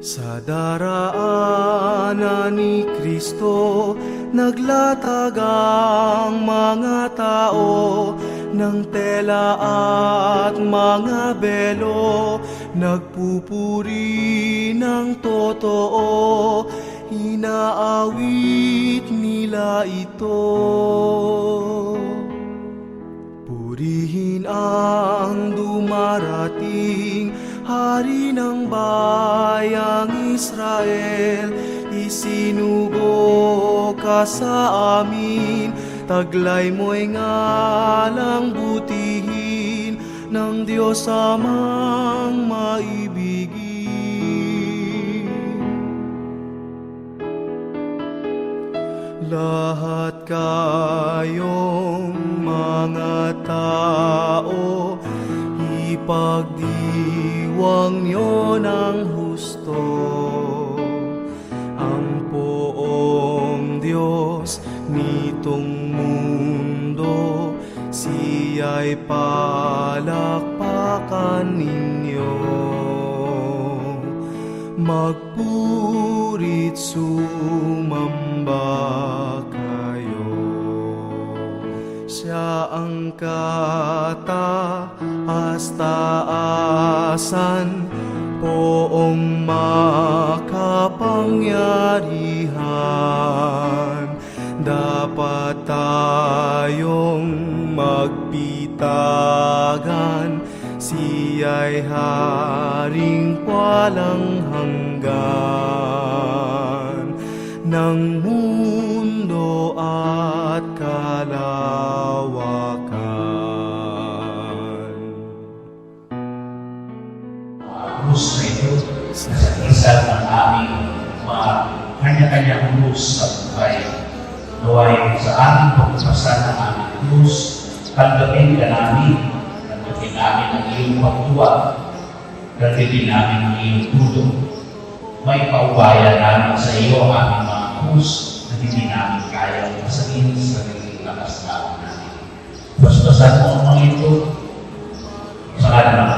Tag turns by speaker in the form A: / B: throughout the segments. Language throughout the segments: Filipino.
A: Sa daraanan ni Kristo, naglatag ang mga tao ng tela at mga belo, nagpupuri ng totoo, inaawit nila ito. Purihin ang dumarating Hari ng bayang Israel, isinugo ka sa amin, taglay mo'y ngalang butihin ng Diyos Amang maibigin. Lahat kayong mga tao, ipagdiwang niyo ng husto ang poong Diyos nitong mundo, siya'y palakpakan ninyo. Magpuri't sumamba kayo, siya ang kataas-taasan, poong makapangyarihan. Dapat tayong magpitagan, siya'y haring walang hanggan ng mundo at kalawakan.
B: Krus na ito sa isa ng aming mga kanya-kanyang krus sa buhay. Naway sa aming pagpapasa ng aming krus, tanggapin ka namin, tanggapin namin ang iyong pagtuwa, tanggapin namin ang iyong tulong. May paubayan namin sa iyo ang aming mga krus na hindi namin kaya masakin sa naging lakas namin. Basbasan mo ang mga ito sa kanilang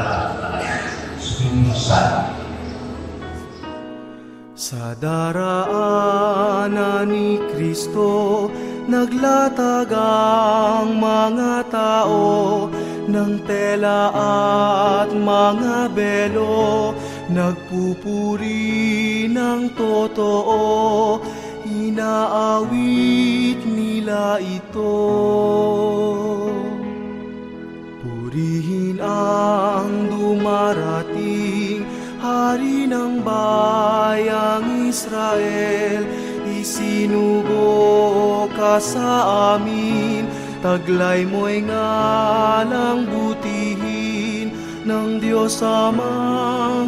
A: Sa daraanan ni Kristo, naglatag ang mga tao ng tela at mga belo, nagpupuri ng totoo, inaawit nila ito. Purihin ang dumarating, Hari ng bayang Israel, isinugo ka sa amin, taglay mo'y ngalang butihin ng Diyos Amang